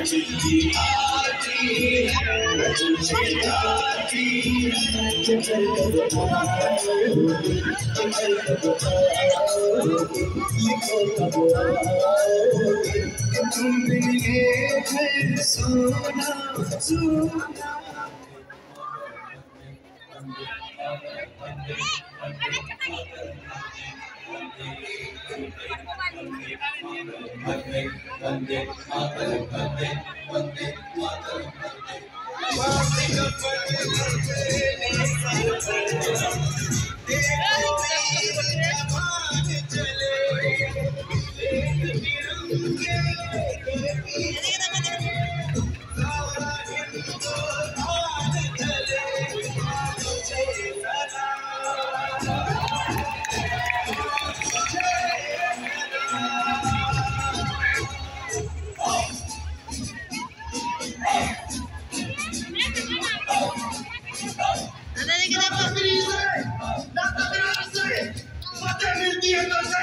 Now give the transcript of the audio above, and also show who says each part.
Speaker 1: चिट्ठी आती है तुझे आती है कि कल कब आओगी कि कल कब आओगी लिखो कब आओगी कि तुम बिन ये घर सोना सोना Vande Vande Mataram Vande Vande Mataram Vande